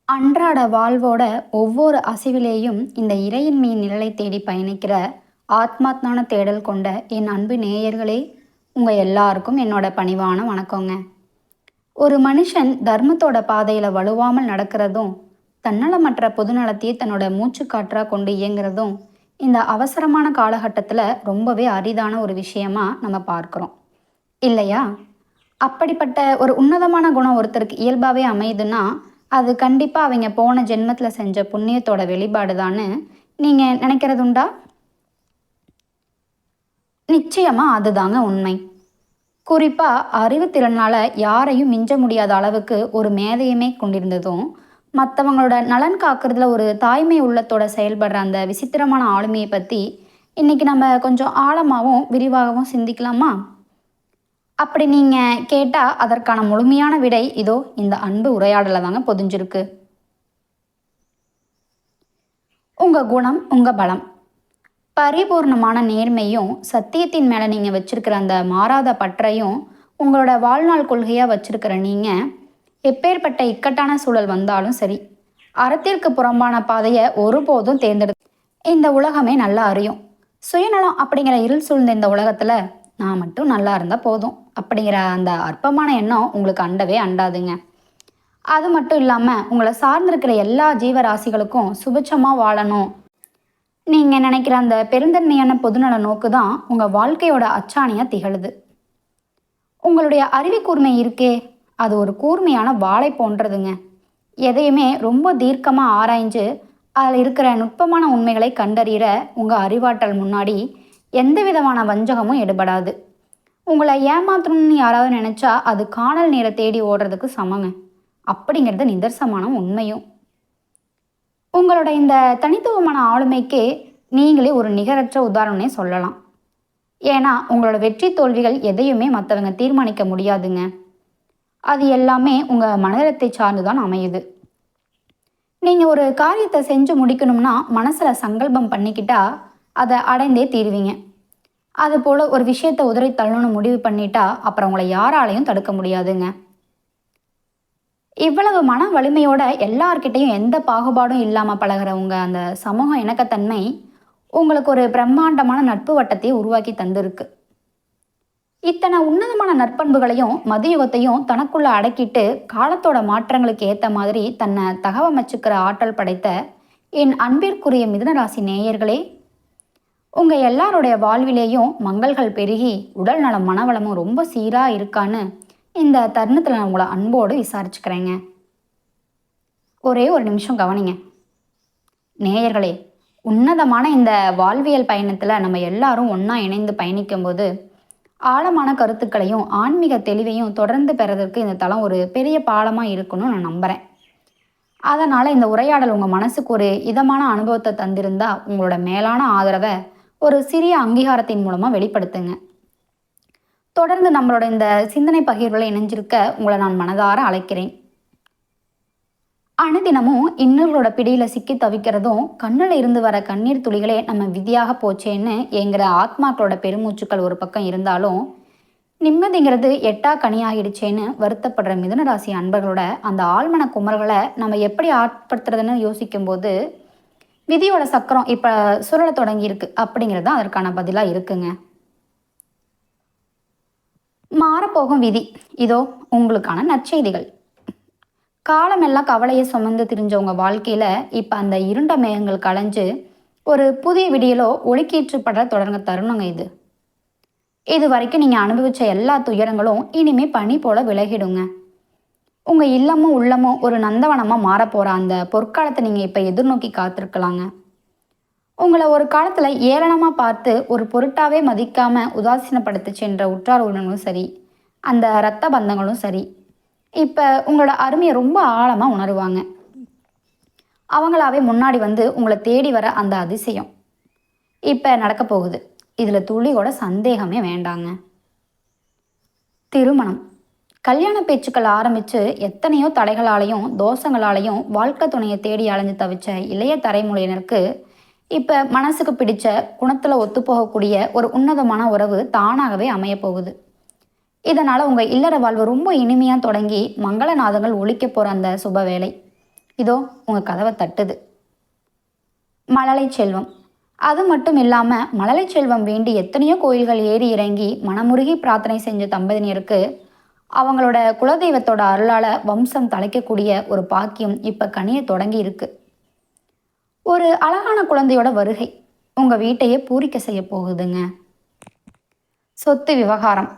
அன்றாட வாழ்வோட ஒவ்வொரு அசைவிலேயும் இந்த இறையின்மையின் நிழலை தேடி பயணிக்கிற ஆத்மாத்மான தேடல் கொண்ட என் அன்பு நேயர்களே, உங்கள் எல்லாருக்கும் என்னோட பணிவான வணக்கங்க. ஒரு மனுஷன் தர்மத்தோட பாதையில் வலுவாமல் நடக்கிறதும், தன்னலமற்ற பொதுநலத்தையே தன்னோட மூச்சுக்காற்றா கொண்டு இயங்குறதும் இந்த அவசரமான காலகட்டத்தில் ரொம்பவே அரிதான ஒரு விஷயமா நம்ம பார்க்குறோம் இல்லையா? அப்படிப்பட்ட ஒரு உன்னதமான குணம் ஒருத்தருக்கு இயல்பாகவே அமையுதுன்னா, அது கண்டிப்பாக அவங்க போன ஜென்மத்தில் செஞ்ச புண்ணியத்தோட வெளிப்பாடுதான்னு நீங்கள் நினைக்கிறதுண்டா? நிச்சயமாக அதுதாங்க உண்மை. குறிப்பாக அறிவுத்திறனால் யாரையும் மிஞ்ச முடியாத அளவுக்கு ஒரு மேதையுமே கொண்டிருந்ததும், மற்றவங்களோட நலன் காக்கிறதுல ஒரு தாய்மை உள்ளத்தோட செயல்படுற அந்த விசித்திரமான ஆளுமையை பற்றி இன்னைக்கு நம்ம கொஞ்சம் ஆழமாகவும் விரிவாகவும் சிந்திக்கலாமா? அப்படி நீங்கள் கேட்டால் அதற்கான முழுமையான விடை இதோ இந்த அன்பு உரையாடல தாங்க பொதிஞ்சிருக்கு. உங்கள் குணம் உங்கள் பலம். பரிபூர்ணமான நேர்மையும் சத்தியத்தின் மேலே நீங்கள் வச்சிருக்கிற அந்த மாறாத பற்றையும் உங்களோட வாழ்நாள் கொள்கையாக வச்சிருக்கிற நீங்கள் எப்பேற்பட்ட இக்கட்டான சூழல் வந்தாலும் சரி, அறத்திற்கு புறம்பான பாதையை ஒருபோதும் இந்த உலகமே நல்லா அறியும். சுயநலம் அப்படிங்கிற இருள் சூழ்ந்த இந்த உலகத்தில் நான் மட்டும் நல்லா இருந்தால் போதும் அப்படிங்கிற அந்த அற்பமான எண்ணம் உங்களுக்கு அண்டவே அண்டாதுங்க. அது மட்டும் இல்லாமல் உங்களை சார்ந்திருக்கிற எல்லா ஜீவராசிகளுக்கும் சுபிட்சமாக வாழணும் நீங்கள் நினைக்கிற அந்த பெருந்தன்மையான பொதுநல நோக்கு தான் உங்கள் வாழ்க்கையோட அச்சாணியாக திகழுது. உங்களுடைய அறிவு கூர்மை இருக்கே, அது ஒரு கூர்மையான வாளை போன்றதுங்க. எதையுமே ரொம்ப தீர்க்கமாக ஆராய்ஞ்சு அதில் இருக்கிற நுட்பமான உண்மைகளை கண்டறிகிற உங்கள் அறிவாற்றல் முன்னாடி எந்த விதமான வஞ்சகமும் எடுபடாது. உங்களை ஏமாற்றணும்னு யாராவது நினச்சா அது காணல் நீரை தேடி ஓடுறதுக்கு சமங்க. அப்படிங்கிறது நிதர்சனமான உண்மையும். உங்களோட இந்த தனித்துவமான ஆளுமைக்கு நீங்களே ஒரு நிகரற்ற உதாரணமே சொல்லலாம். ஏன்னா உங்களோட வெற்றி தோல்விகள் எதையுமே மற்றவங்க தீர்மானிக்க முடியாதுங்க. அது எல்லாமே உங்கள் மனதத்தை சார்ந்து தான் அமையுது. நீங்கள் ஒரு காரியத்தை செஞ்சு முடிக்கணும்னா மனசில் சங்கல்பம் பண்ணிக்கிட்டா அதை அடைந்தே தீருவீங்க. அதுபோல் ஒரு விஷயத்தை உதறி தள்ளணும்னு முடிவு பண்ணிட்டா அப்புறம் உங்களை யாராலையும் தடுக்க முடியாதுங்க. இவ்வளவு மன வலிமையோட எல்லார்கிட்டையும் எந்த பாகுபாடும் இல்லாமல் பழகிறவங்க அந்த சமூக இணக்கத்தன்மை உங்களுக்கு ஒரு பிரம்மாண்டமான நட்பு வட்டத்தை உருவாக்கி தந்திருக்கு. இத்தனை உன்னதமான நற்பண்புகளையும் மதியுகத்தையும் தனக்குள்ள அடக்கிட்டு காலத்தோட மாற்றங்களுக்கு ஏற்ற மாதிரி தன்னை தகவமைச்சுக்கிற ஆற்றல் படைத்த என் அன்பிற்குரிய மிதுனராசி நேயர்களே, உங்கள் எல்லாருடைய வாழ்விலேயும் மங்கள்கள் பெருகி உடல் நலம் மனவளமும் ரொம்ப சீராக இருக்கான்னு இந்த தருணத்தில் நான் உங்களை அன்போடு விசாரிச்சுக்கிறேங்க. ஒரே ஒரு நிமிஷம் கவனிங்க நேயர்களே. உன்னதமான இந்த வாழ்வியல் பயணத்தில் நம்ம எல்லாரும் ஒன்றா இணைந்து பயணிக்கும்போது ஆழமான கருத்துக்களையும் ஆன்மீக தெளிவையும் தொடர்ந்து பெறதற்கு இந்த தளம் ஒரு பெரிய பாலமாக இருக்குன்னு நான் நம்புகிறேன். அதனால் இந்த உரையாடல் உங்கள் மனசுக்கு ஒரு இதமான அனுபவத்தை தந்திருந்தா உங்களோட மேலான ஆதரவை ஒரு சிறிய அங்கீகாரத்தின் மூலமாக வெளிப்படுத்துங்க. தொடர்ந்து நம்மளோட இந்த சிந்தனை பகிர்வுகளை இணைஞ்சிருக்க உங்களை நான் மனதார அழைக்கிறேன். அனுதினமும் இன்னொருளோட பிடியில் சிக்கி தவிக்கிறதும் கண்ணில் இருந்து வர கண்ணீர் துளிகளே நம்ம விதியாக போச்சேன்னு என்கிற ஆத்மாக்களோட பெருமூச்சுக்கள் ஒரு பக்கம் இருந்தாலும், நிம்மதிங்கிறது எட்டா கனியாகிடுச்சேன்னு வருத்தப்படுற மிதுனராசி அன்பர்களோட அந்த ஆழ்மன குமர்களை நம்ம எப்படி ஆட்படுத்துறதுன்னு யோசிக்கும்போது விதியோட சக்கரம் இப்போ சுழல தொடங்கியிருக்கு அப்படிங்கிறது தான் அதற்கான பதிலாக இருக்குங்க. மாறப்போகும் விதி இதோ உங்களுக்கான நற்செய்திகள். காலமெல்லாம் கவலையை சுமந்து திரிஞ்சவங்க வாழ்க்கையில் இப்போ அந்த இருண்ட மேகங்கள் களைஞ்சு ஒரு புதிய விடியலோ ஒளிக்கீற்றுப்பட தொடங்க தருணங்க இது. இது வரைக்கும் நீங்கள் அனுபவித்த எல்லா துயரங்களும் இனிமேல் பனி போல விலகிடுங்க. உங்கள் இல்லமும் உள்ளமும் ஒரு நந்தவனமாக மாறப்போகிற அந்த பொற்காலத்தை நீங்கள் இப்போ எதிர்நோக்கி காத்திருக்கலாங்க. உங்களை ஒரு காலத்தில் ஏளனமாக பார்த்து ஒரு பொருட்டாவே மதிக்காமல் உதாசீனப்படுத்தி சென்ற உற்றார் உறவினர்களும் சரி, அந்த இரத்த பந்தங்களும் சரி, இப்போ உங்களோட அருமையை ரொம்ப ஆழமாக உணருவாங்க. அவங்களாவே முன்னாடி வந்து உங்களை தேடி வர அந்த அதிசயம் இப்போ நடக்க போகுது. இதில் துளியோட சந்தேகமே வேண்டாங்க. திருமணம் கல்யாண பேச்சுக்கள் ஆரம்பித்து எத்தனையோ தடைகளாலையும் தோஷங்களாலையும் வாழ்க்கை துணையை தேடி அலைஞ்சு தவிச்ச இளைய தலைமுறையினருக்கு இப்போ மனசுக்கு பிடிச்ச குணத்தில் ஒத்துப்போகக்கூடிய ஒரு உன்னதமான உறவு தானாகவே அமைய போகுது. இதனால் உங்கள் இல்லற வாழ்வு ரொம்ப இனிமையாக தொடங்கி மங்களநாதங்கள் ஒழிக்க போகிற அந்த சுப வேலை இதோ உங்கள் கதவை தட்டுது. மழலை செல்வம். அது மட்டும் இல்லாமல் மழலை செல்வம் வேண்டி எத்தனையோ கோயில்கள் ஏறி இறங்கி மனமுருகி பிரார்த்தனை செஞ்ச தம்பதியினருக்கு அவங்களோட குலதெய்வத்தோட அருளால் வம்சம் தலைக்கக்கூடிய ஒரு பாக்கியம் இப்போ கனிய தொடங்கி இருக்கு. ஒரு அழகான குழந்தையோட வருகை உங்கள் வீட்டையே பூரிக்க செய்ய போகுதுங்க. சொத்து விவகாரம்.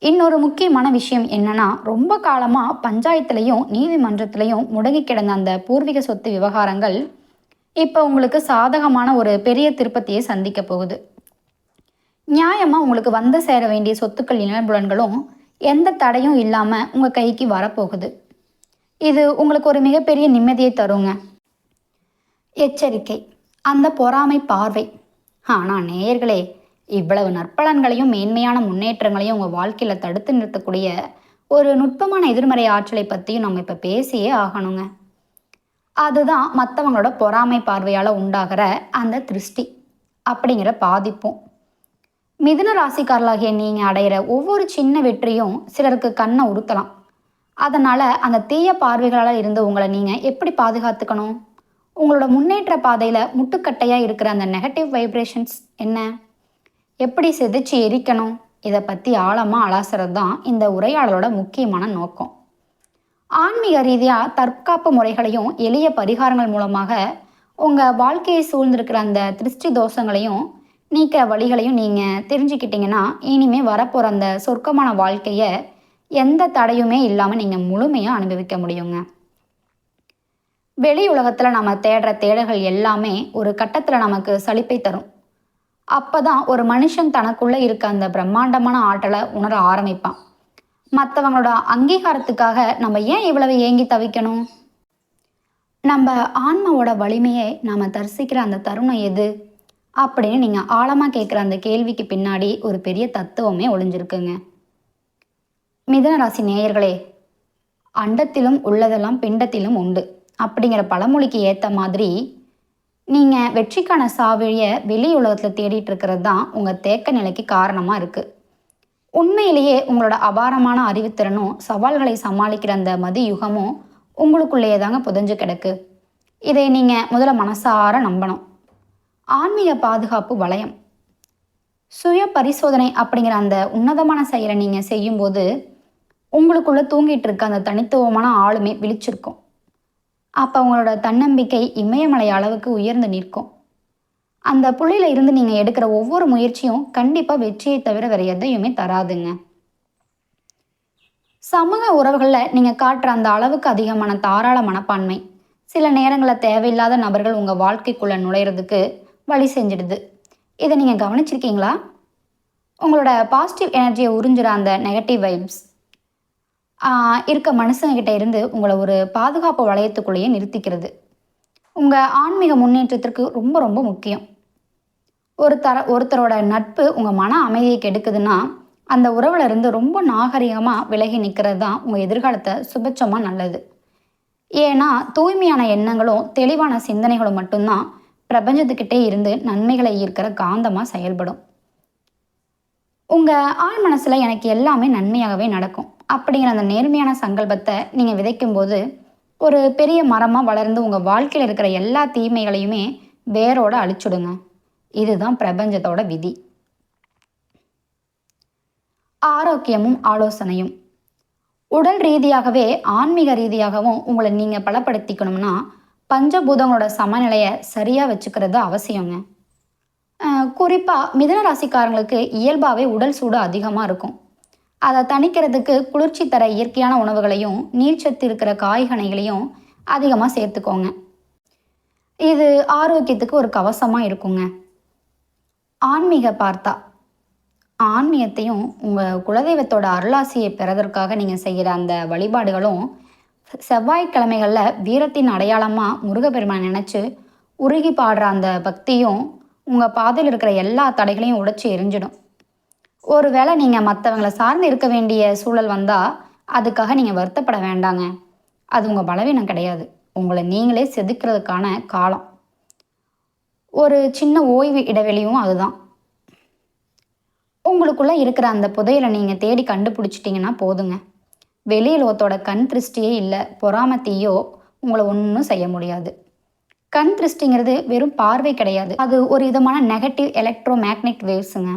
இன்னொரு முக்கியமான விஷயம் என்னன்னா, ரொம்ப காலமாக பஞ்சாயத்துலேயும் நீதிமன்றத்திலையும் முடங்கி கிடந்த அந்த பூர்வீக சொத்து விவகாரங்கள் இப்போ உங்களுக்கு சாதகமான ஒரு பெரிய திருப்பத்தையே சந்திக்க போகுது. நியாயமாக உங்களுக்கு வந்து சேர வேண்டிய சொத்துக்கள் நிலபுலன்களும் எந்த தடையும் இல்லாமல் உங்கள் கைக்கு வரப்போகுது. இது உங்களுக்கு ஒரு மிகப்பெரிய நிம்மதியை தருங்க. எச்சரிக்கை, அந்த பொறாமை பார்வை. ஆனால் நேயர்களே, இவ்வளவு நற்பலன்களையும் மேன்மையான முன்னேற்றங்களையும் உங்கள் வாழ்க்கையில் தடுத்து நிறுத்தக்கூடிய ஒரு நுட்பமான எதிர்மறை ஆற்றலை பற்றியும் நம்ம இப்போ பேசியே ஆகணுங்க. அதுதான் மற்றவங்களோட பொறாமை பார்வையால் உண்டாகிற அந்த திருஷ்டி அப்படிங்கிற பாதிப்பும். மிதுன ராசிக்காரர்களாகிய நீங்கள் அடையிற ஒவ்வொரு சின்ன வெற்றியும் சிலருக்கு கண்ணை உறுத்தலாம். அதனால் அந்த தீய பார்வைகளால் இருந்து உங்களை நீங்கள் எப்படி பாதுகாத்துக்கணும்? உங்களோட முன்னேற்ற பாதையில் முட்டுக்கட்டையாக இருக்கிற அந்த நெகட்டிவ் வைப்ரேஷன்ஸ் என்ன, எப்படி சிதைச்சு எரிக்கணும்? இதை பற்றி ஆழமாக அலாசுறது தான் இந்த உரையாடலோட முக்கியமான நோக்கம். ஆன்மீக ரீதியாக தற்காப்பு முறைகளையும் எளிய பரிகாரங்கள் மூலமாக உங்கள் வாழ்க்கையை சூழ்ந்திருக்கிற அந்த திருஷ்டி தோஷங்களையும் நீக்க வழிகளையும் நீங்கள் தெரிஞ்சுக்கிட்டீங்கன்னா இனிமேல் வரப்போகிற அந்த சொர்க்கமான வாழ்க்கையை எந்த தடையுமே இல்லாமல் நீங்கள் முழுமையாக அனுபவிக்க முடியுங்க. வெளி உலகத்தில் நம்ம தேடுற தேடல்கள் எல்லாமே ஒரு கட்டத்தில் நமக்கு சலிப்பை தரும். அப்போ தான் ஒரு மனுஷன் தனக்குள்ளே இருக்க அந்த பிரம்மாண்டமான ஆற்றலை உணர ஆரம்பிப்பான். மற்றவங்களோட அங்கீகாரத்துக்காக நம்ம ஏன் இவ்வளவு ஏங்கி தவிக்கணும்? நம்ம ஆன்மாவோட வலிமையை நாம் தரிசிக்கிற அந்த தருணம் எது அப்படின்னு நீங்கள் ஆழமாக கேட்குற அந்த கேள்விக்கு பின்னாடி ஒரு பெரிய தத்துவமே ஒளிஞ்சிருக்குங்க. மிதுன ராசி நேயர்களே, அண்டத்திலும் உள்ளதெல்லாம் பிண்டத்திலும் உண்டு அப்படிங்கிற பழமொழிக்கு ஏற்ற மாதிரி நீங்கள் வெற்றிக்கான சாவியை வெளி உலகத்தில் தேடிட்டு இருக்கிறது தான் உங்கள் தேக்க நிலைக்கு காரணமாக இருக்குது. உண்மையிலேயே உங்களோட அபாரமான அறிவுத்திறனும் சவால்களை சமாளிக்கிற அந்த மதியுகமும் உங்களுக்குள்ளேயே தாங்க புதைஞ்சு கிடக்கு. இதை நீங்கள் முதல்ல மனசார நம்பணும். ஆன்மீக பாதுகாப்பு வளையம், சுய பரிசோதனை அப்படிங்கிற அந்த உன்னதமான செயலை நீங்கள் செய்யும்போது உங்களுக்குள்ளே தூங்கிட்டு இருக்க அந்த தனித்துவமான ஆளுமை விழிச்சிருக்கும். அப்போ உங்களோட தன்னம்பிக்கை இமயமலை அளவுக்கு உயர்ந்து நிற்கும். அந்த புள்ளியில் இருந்து நீங்கள் எடுக்கிற ஒவ்வொரு முயற்சியும் கண்டிப்பாக வெற்றியை தவிர வேறு எதையுமே தராதுங்க. சமூக உறவுகளில் நீங்கள் காட்டுற அந்த அளவுக்கு அதிகமான தாராள மனப்பான்மை சில நேரங்களில் தேவையில்லாத நபர்கள் உங்கள் வாழ்க்கைக்குள்ளே நுழையிறதுக்கு வழி செஞ்சிடுது. இதை நீங்கள் கவனிச்சிருக்கீங்களா? உங்களோட பாசிட்டிவ் எனர்ஜியை உறிஞ்சுற அந்த நெகட்டிவ் வைப்ஸ் இருக்க மனுஷங்கிட்ட இருந்து உங்களை ஒரு பாதுகாப்பு வளையத்துக்குள்ளேயே நிறுத்திக்கிறது. உங்கள் ஆன்மீக முன்னேற்றத்திற்கு ரொம்ப ரொம்ப முக்கியம். ஒருத்தரோட நட்பு உங்கள் மன அமைதியை கெடுக்குதுன்னா அந்த உறவுல இருந்து ரொம்ப நாகரிகமாக விலகி நிற்கிறது தான் உங்கள் எதிர்காலத்தை சுபட்சமாக நல்லது. ஏன்னா தூய்மையான எண்ணங்களும் தெளிவான சிந்தனைகளும் மட்டும்தான் பிரபஞ்சத்துக்கிட்டே இருந்து நன்மைகளை ஈர்க்கிற காந்தமாக செயல்படும். உங்கள் ஆழ் மனசில் எனக்கு எல்லாமே நன்மையாகவே நடக்கும் அப்படிங்கிற அந்த நேர்மையான சங்கல்பத்தை நீங்கள் விதைக்கும்போது ஒரு பெரிய மரமாக வளர்ந்து உங்கள் வாழ்க்கையில் இருக்கிற எல்லா தீமைகளையுமே வேரோட அழிச்சுடுங்க. இதுதான் பிரபஞ்சத்தோட விதி. ஆரோக்கியமும் ஆலோசனையும். உடல் ரீதியாகவே ஆன்மீக ரீதியாகவும் உங்களை நீங்கள் பலப்படுத்திக்கணும்னா பஞ்சபூதங்களோட சமநிலையை சரியாக வச்சுக்கிறது அவசியங்க. குறிப்பாக மிதுன ராசிக்காரங்களுக்கு இயல்பாகவே உடல் சூடு அதிகமாக இருக்கும். அதை தணிக்கிறதுக்கு குளிர்ச்சி தர இயற்கையான உணவுகளையும் நீர்ச்சத்து இருக்கிற காய்கனிகளையும் அதிகமாக சேர்த்துக்கோங்க. இது ஆரோக்கியத்துக்கு ஒரு கவசமாக இருக்குங்க. ஆன்மீக பார்த்தா ஆன்மீகத்தையும் உங்கள் குலதெய்வத்தோட அருளாசியை பெறதற்காக நீங்கள் செய்கிற அந்த வழிபாடுகளும் செவ்வாய்க்கிழமைகளில் வீரத்தின் அடையாளமாக முருகப்பெருமானை நினச்சி உருகி பாடுற அந்த பக்தியும் உங்கள் பாதையில் இருக்கிற எல்லா தடைகளையும் உடைச்சி எரிஞ்சிடும். ஒருவேளை நீங்கள் மற்றவங்களை சார்ந்து இருக்க வேண்டிய சூழல் வந்தால் அதுக்காக நீங்கள் வருத்தப்பட வேண்டாங்க. அது உங்கள் பலவீனம் கிடையாது, உங்களை நீங்களே செதுக்கிறதுக்கான காலம். ஒரு சின்ன ஓய்வு இடைவெளியும் அதுதான். உங்களுக்குள்ளே இருக்கிற அந்த புதையலை நீங்கள் தேடி கண்டுபிடிச்சிட்டிங்கன்னா போதுங்க. வெளியுலகத்தோட கண் திருஷ்டியே இல்லை, பொறாமத்தீயோ உங்களை ஒன்றும் செய்ய முடியாது. கண் திருஷ்டிங்கிறது வெறும் பார்வை கிடையாது, அது ஒரு விதமான நெகட்டிவ் எலக்ட்ரோ மேக்னெட் வேவ்ஸுங்க.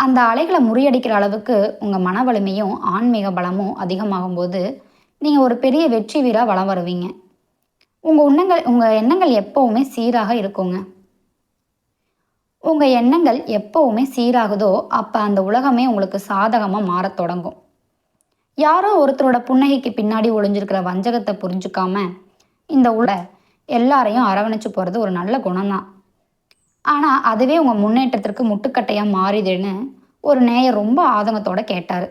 அந்த அலைகளை முறியடிக்கிற அளவுக்கு உங்கள் மன வலிமையும் ஆன்மீக பலமும் அதிகமாகும்போது நீங்கள் ஒரு பெரிய வெற்றி வீராக வலம் வருவீங்க. உங்கள் எண்ணங்கள் எப்போவுமே சீராக இருக்குங்க. உங்கள் எண்ணங்கள் எப்போவுமே சீராகுதோ அப்போ அந்த உலகமே உங்களுக்கு சாதகமாக மாறத் தொடங்கும். யாரோ ஒருத்தரோட புன்னகைக்கு பின்னாடி ஒளிஞ்சிருக்கிற வஞ்சகத்தை புரிஞ்சுக்காம இந்த எல்லாரையும் அரவணைச்சு போகிறது ஒரு நல்ல குணம்தான். ஆனால் அதுவே உங்கள் முன்னேற்றத்திற்கு முட்டுக்கட்டையாக மாறிதுன்னு ஒரு நேயர் ரொம்ப ஆதங்கத்தோட கேட்டார்.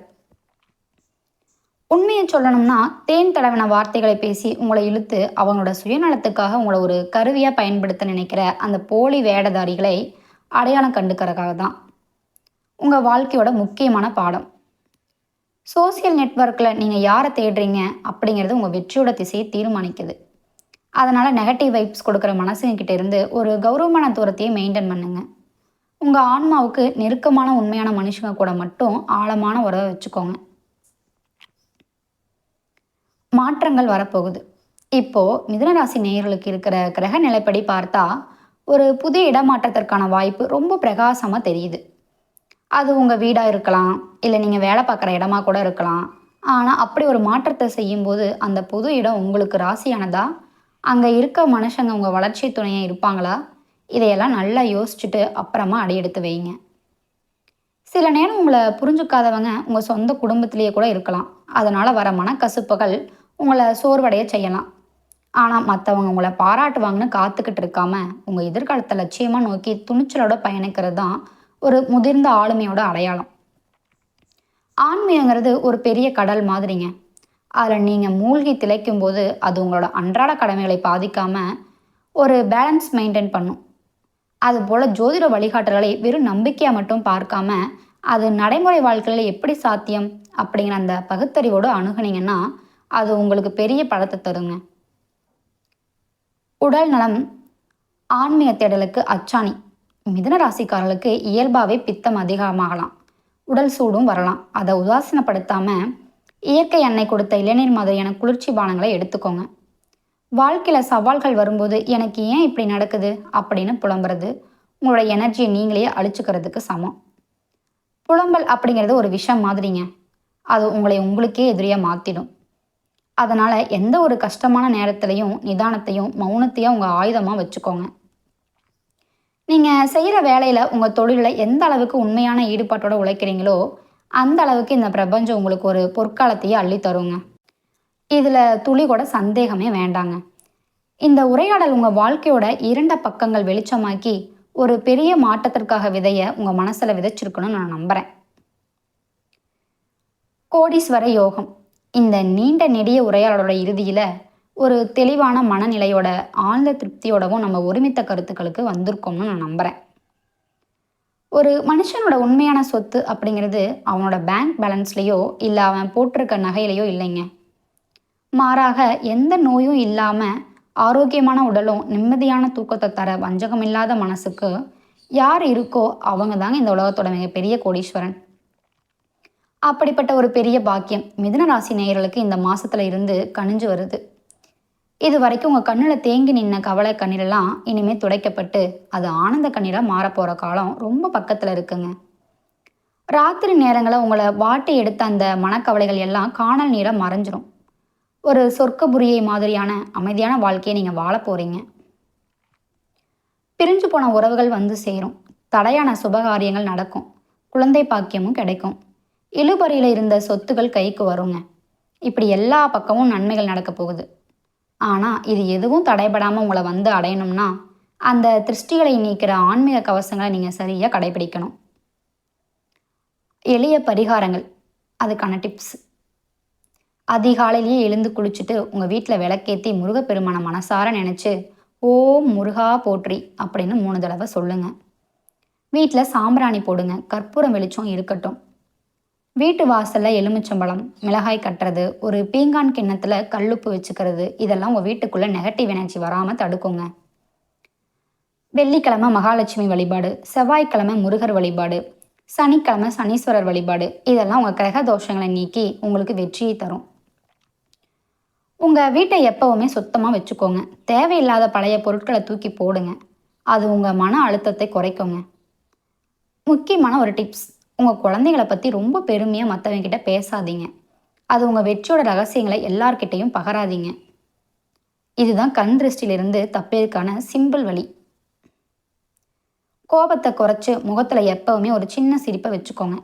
உண்மையை சொல்லணும்னா தேன் தடவின வார்த்தைகளை பேசி உங்களை இழுத்து அவங்களோட சுயநலத்துக்காக உங்களை ஒரு கருவியாக பயன்படுத்த நினைக்கிற அந்த போலி வேடதாரிகளை அடையாளம் கண்டுக்கிறதுக்காக தான் உங்கள் வாழ்க்கையோட முக்கியமான பாடம். சோசியல் நெட்வொர்க்கில் நீங்கள் யாரை தேடுறீங்க அப்படிங்கிறது உங்கள் வெற்றியோட திசையை தீர்மானிக்குது. அதனால் நெகட்டிவ் வைப்ஸ் கொடுக்குற மனசுங்கிட்ட இருந்து ஒரு கௌரவமான தூரத்தையே மெயின்டைன் பண்ணுங்க. உங்கள் ஆன்மாவுக்கு நெருக்கமான உண்மையான மனுஷங்க கூட மட்டும் ஆழமான உறவை வச்சுக்கோங்க. மாற்றங்கள் வரப்போகுது. இப்போது மிதுனராசி நேயர்களுக்கு இருக்கிற கிரக நிலைப்படி பார்த்தா ஒரு புதிய இடமாற்றத்திற்கான வாய்ப்பு ரொம்ப பிரகாசமாக தெரியுது. அது உங்கள் வீடாக இருக்கலாம், இல்லை நீங்கள் வேலை பார்க்குற இடமா கூட இருக்கலாம். ஆனால் அப்படி ஒரு மாற்றத்தை செய்யும்போது அந்த புது இடம் உங்களுக்கு ராசியானதா, அங்கே இருக்க மனுஷங்க உங்கள் வளர்ச்சி துணையாக இருப்பாங்களா, இதையெல்லாம் நல்லா யோசிச்சுட்டு அப்புறமா அடியெடுத்து வைங்க. சில நேரம் உங்களை புரிஞ்சுக்காதவங்க உங்கள் சொந்த குடும்பத்திலேயே கூட இருக்கலாம். அதனால் வர மனக்கசுப்புகள் உங்களை சோர்வடைய செய்யலாம். ஆனால் மற்றவங்க உங்களை பாராட்டுவாங்கன்னு காத்துக்கிட்டு இருக்காம உங்கள் எதிர்காலத்தை லட்சியமாக நோக்கி துணிச்சலோட பயணிக்கிறது தான் ஒரு முதிர்ந்த ஆளுமையோட அடையாளம். ஆன்மீகங்கிறது ஒரு பெரிய கடல் மாதிரிங்க. அதில் நீங்கள் மூழ்கி திளைக்கும் போது அது உங்களோட அன்றாட கடமைகளை பாதிக்காமல் ஒரு பேலன்ஸ் மெயின்டைன் பண்ணும். அதுபோல் ஜோதிட வழிகாட்டல்களை வெறும் நம்பிக்கையாக மட்டும் பார்க்காம அது நடைமுறை வாழ்க்கையில் எப்படி சாத்தியம் அப்படிங்கிற அந்த பகுத்தறிவோடு அணுகுனீங்கன்னா அது உங்களுக்கு பெரிய பலத்தை தருங்க. உடல் நலம் ஆன்மீக தேடலுக்கு அச்சாணி. மிதுன ராசிக்காரர்களுக்கு இயல்பாகவே பித்தம் அதிகமாகலாம், உடல் சூடும் வரலாம். அதை உதாசீனப்படுத்தாமல் இயற்கை எண்ணெய் கொடுத்த இளநீர் மாதிரியான குளிர்ச்சி பானங்களை எடுத்துக்கோங்க. வாழ்க்கையில் சவால்கள் வரும்போது எனக்கு ஏன் இப்படி நடக்குது அப்படின்னு புலம்புறது உங்களோட எனர்ஜியை நீங்களே அழிச்சுக்கிறதுக்கு சமம். புலம்பல் அப்படிங்கிறது ஒரு விஷம் மாதிரிங்க. அது உங்களை உங்களுக்கே எதிரியாக மாற்றிடும். அதனால் எந்த ஒரு கஷ்டமான நேரத்துலையும் நிதானத்தையும் மௌனத்தையும் உங்கள் ஆயுதமாக வச்சுக்கோங்க. நீங்கள் செய்கிற வேலையில் உங்கள் தொழிலில் எந்த அளவுக்கு உண்மையான ஈடுபாட்டோடு உழைக்கிறீங்களோ அந்த அளவுக்கு இந்த பிரபஞ்சம் உங்களுக்கு ஒரு பொற்காலத்தையே அள்ளி தருங்க. இதில் துளி கூட சந்தேகமே வேண்டாங்க. இந்த உரையாடல் உங்கள் வாழ்க்கையோட 2 பக்கங்கள் வெளிச்சமாக்கி ஒரு பெரிய மாற்றத்திற்காக விதைய உங்கள் மனசில் விதைச்சிருக்கணும்னு நான் நம்புகிறேன். கோடீஸ்வர யோகம். இந்த நீண்ட நெடிய உரையாடலோட இறுதியில் ஒரு தெளிவான மனநிலையோட ஆழ்ந்த திருப்தியோடவும் நம்ம ஒருமித்த கருத்துக்களுக்கு வந்திருக்கோம்னு நான் நம்புகிறேன். ஒரு மனுஷனோட உண்மையான சொத்து அப்படிங்கிறது அவனோட பேங்க் பேலன்ஸ்லேயோ இல்லை அவன் போட்டிருக்க நகையிலையோ இல்லைங்க. மாறாக எந்த நோயும் இல்லாமல் ஆரோக்கியமான உடலும் நிம்மதியான தூக்கத்தை தர வஞ்சகமில்லாத மனசுக்கு யார் இருக்கோ அவங்க தாங்க இந்த உலகத்தோட மிகப்பெரிய கோடீஸ்வரன். அப்படிப்பட்ட ஒரு பெரிய பாக்கியம் மிதுன ராசி நேயர்களுக்கு இந்த மாசத்துல இருந்து கணிஞ்சு வருது. இது வரைக்கும் உங்கள் கண்ணில் தேங்கி நின்ன கவலை கண்ணீரெல்லாம் இனிமேல் துடைக்கப்பட்டு அது ஆனந்த கண்ணீராக மாறப்போகிற காலம் ரொம்ப பக்கத்தில் இருக்குங்க. ராத்திரி நேரங்களில் உங்களை வாட்டி எடுத்த அந்த மனக்கவலைகள் எல்லாம் காணல் நீராக மறைஞ்சிரும். ஒரு சொர்க்கபுரியை மாதிரியான அமைதியான வாழ்க்கையை நீங்கள் வாழ போகிறீங்க. பிரிஞ்சு போன உறவுகள் வந்து சேரும், தடையான சுபகாரியங்கள் நடக்கும், குழந்தை பாக்கியமும் கிடைக்கும், இழுபறியில் இருந்த சொத்துக்கள் கைக்கு வருங்க. இப்படி எல்லா பக்கமும் நன்மைகள் நடக்க போகுது. ஆனால் இது எதுவும் தடைபடாமல் உங்களை வந்து அடையணும்னா அந்த திருஷ்டிகளை நீக்கிற ஆன்மீக கவசங்களை நீங்கள் சரியாக கடைபிடிக்கணும். எளிய பரிகாரங்கள், அதுக்கான டிப்ஸ். அதிகாலையிலேயே எழுந்து குளிச்சுட்டு உங்கள் வீட்டில் விளக்கேற்றி முருகப்பெருமான மனசார நினச்சி ஓம் முருகா போற்றி அப்படின்னு 3 தடவை சொல்லுங்கள். வீட்டில் சாம்பிராணி போடுங்க, கற்பூரம் வெளிச்சம் இருக்கட்டும். வீட்டு வாசலில் எலுமிச்சம்பழம் மிளகாய் கட்டுறது, ஒரு பீங்கான் கிண்ணத்தில் கல்லுப்பு வச்சுக்கிறது, இதெல்லாம் உங்கள் வீட்டுக்குள்ளே நெகட்டிவ் எனர்ஜி வராமல் தடுக்குங்க. வெள்ளிக்கிழமை மகாலட்சுமி வழிபாடு, செவ்வாய்க்கிழமை முருகர் வழிபாடு, சனிக்கிழமை சனீஸ்வரர் வழிபாடு, இதெல்லாம் உங்கள் கிரக தோஷங்களை நீக்கி உங்களுக்கு வெற்றியை தரும். உங்கள் வீட்டை எப்போவுமே சுத்தமாக வச்சுக்கோங்க. தேவையில்லாத பழைய பொருட்களை தூக்கி போடுங்க. அது உங்கள் மன அழுத்தத்தை குறைக்குங்க. முக்கியமான ஒரு டிப்ஸ், உங்கள் குழந்தைகளை பற்றி ரொம்ப பெருமையாக மற்றவங்க கிட்ட பேசாதீங்க. அது உங்கள் வெற்றியோட ரகசியங்களை எல்லார்கிட்டையும் பகராதீங்க. இதுதான் கண் திருஷ்டியிலிருந்து தப்பதற்கான சிம்பிள் வழி. கோபத்தை குறைச்சி முகத்தில் எப்போவுமே ஒரு சின்ன சிரிப்பை வச்சுக்கோங்க.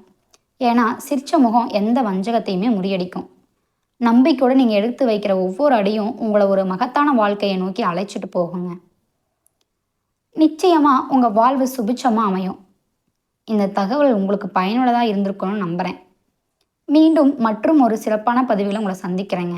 ஏன்னா சிரிச்ச முகம் எந்த வஞ்சகத்தையுமே முறியடிக்கும். நம்பிக்கையோடு நீங்கள் எடுத்து வைக்கிற ஒவ்வொரு அடியும் உங்களை ஒரு மகத்தான வாழ்க்கையை நோக்கி அழைச்சிட்டு போகுங்க. நிச்சயமாக உங்கள் வாழ்வு சுபிட்சமாக அமையும். இந்த தகவல் உங்களுக்கு பயனுள்ளதாக இருந்திருக்கும்னு நம்புகிறேன். மீண்டும் மற்றும் ஒரு சிறப்பான பதிவில் உங்களை சந்திக்கிறேங்க.